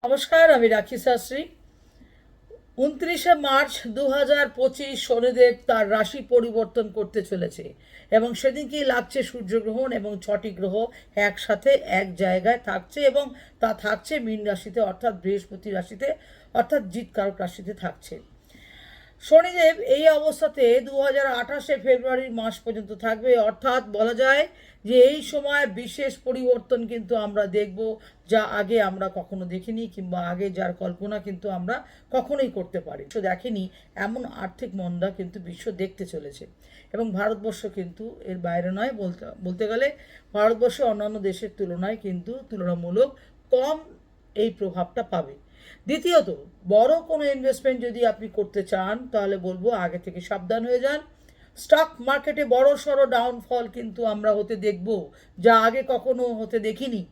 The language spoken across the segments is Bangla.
নমস্কার, আমি রাখি শাস্ত্রী। 29 মার্চ 2025 শনিদেব তার রাশি পরিবর্তন করতে চলেছে এবং সেদিনকেই লাগছে সূর্যগ্রহণ এবং 6টি গ্রহ একসাথে এক জায়গায় থাকছে এবং তা থাকছে মীন রাশিতে, অর্থাৎ বৃহস্পতি রাশিতে, অর্থাৎ জিৎ কারক রাশিতে থাকছে। শনিদেব এই অবস্থাতে 2028 ফেব্রুয়ারির মাস পর্যন্ত থাকবে, অর্থাৎ বলা যায় যে এই সময় বিশেষ পরিবর্তন কিন্তু আমরা দেখব, যা আগে আমরা কখনো দেখিনি, কিংবা আগে যার কল্পনা কিন্তু আমরা কখনোই করতে পারি তো দেখিনি। এমন আর্থিক মন্দা কিন্তু বিশ্ব দেখতে চলেছে এবং ভারতবর্ষ কিন্তু এর বাইরে নয়। বলতে বলতে গেলে ভারতবর্ষ অন্যান্য দেশের তুলনায় কিন্তু তুলনামূলক কম এই প্রভাবটা পাবে। দ্বিতীয়ত, বড় কোনো ইনভেস্টমেন্ট যদি আপনি করতে চান তাহলে বলবো আগে থেকে সাবধান হয়ে যান। স্টক মার্কেটে বড় সড়ো ডাউনফল কিন্তু আমরা হতে দেখব, যা আগে কখনো হতে দেখিনি,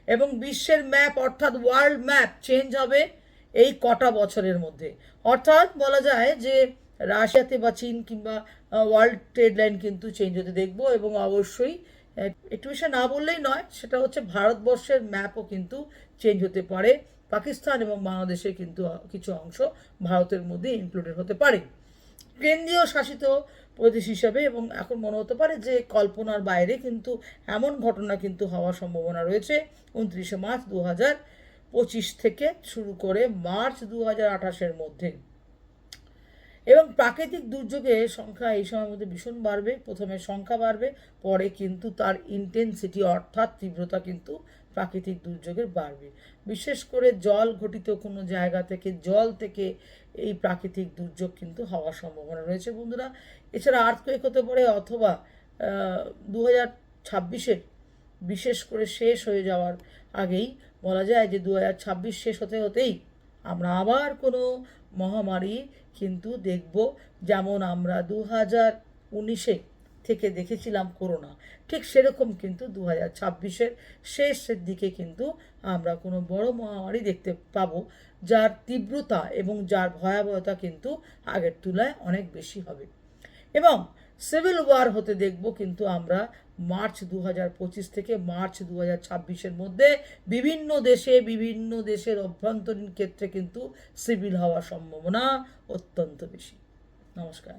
এবং বিশ্বের ম্যাপ অর্থাৎ ওয়ার্ল্ড ম্যাপ চেঞ্জ হবে এই কটা বছরের মধ্যে। অর্থাৎ বলা যায় যে রাশিয়াতে বা চীন কিংবা ওয়ার্ল্ড ট্রেড লাইন কিন্তু চেঞ্জ হতে দেখব, এবং অবশ্যই একটু বেশি না বললেই নয়, সেটা হচ্ছে ভারতবর্ষের ম্যাপও কিন্তু চেঞ্জ হতে পারে। পাকিস্তান এবং বাংলাদেশের কিন্তু কিছু অংশ ভারতের মধ্যে ইনক্লুডেড হতে পারে কেন্দ্রীয় শাসিত প্রদেশ হিসাবে, এবং এখন মনে হতে পারে যে কল্পনার বাইরে কিন্তু এমন ঘটনা কিন্তু হওয়ার সম্ভাবনা রয়েছে 29 মার্চ 2025 থেকে শুরু করে মার্চ 2028-এর মধ্যে। এবং প্রাকৃতিক দুর্যোগের সংখ্যা এই সময়ের মধ্যে ভীষণ বাড়বে। প্রথমে সংখ্যা বাড়বে, পরে কিন্তু তার ইন্টেন্সিটি অর্থাৎ তীব্রতা কিন্তু প্রাকৃতিক দুর্যোগের বাড়বে। বিশেষ করে জল ঘটিত কোনো জায়গা থেকে, জল থেকে এই প্রাকৃতিক দুর্যোগ কিন্তু হওয়ার সম্ভাবনা রয়েছে বন্ধুরা। এছাড়া আর্থকুয়েক হতে পারে, অথবা 2026-এর বিশেষ করে শেষ হয়ে যাওয়ার আগেই বলা যায় যে 2026 শেষ হতে হতেই আমরা আবার কোনো মহামারী কিন্তু দেখব, যেমন আমরা 2019-এ থেকে দেখেছিলাম করোনা, ঠিক সেরকম কিন্তু 2026-এর শেষের দিকে কিন্তু আমরা কোনো বড় মহামারী দেখতে পাবো, যার তীব্রতা এবং যার ভয়াবহতা কিন্তু আগের তুলনায় অনেক বেশি হবে। এবং সিভিল ওয়ার হতে দেখব কিন্তু আমরা মার্চ 2025 থেকে মার্চ 2026-এর মধ্যে বিভিন্ন দেশের অভ্যন্তরীণ ক্ষেত্রে কিন্তু সিভিল হওয়ার সম্ভাবনা অত্যন্ত বেশি। নমস্কার।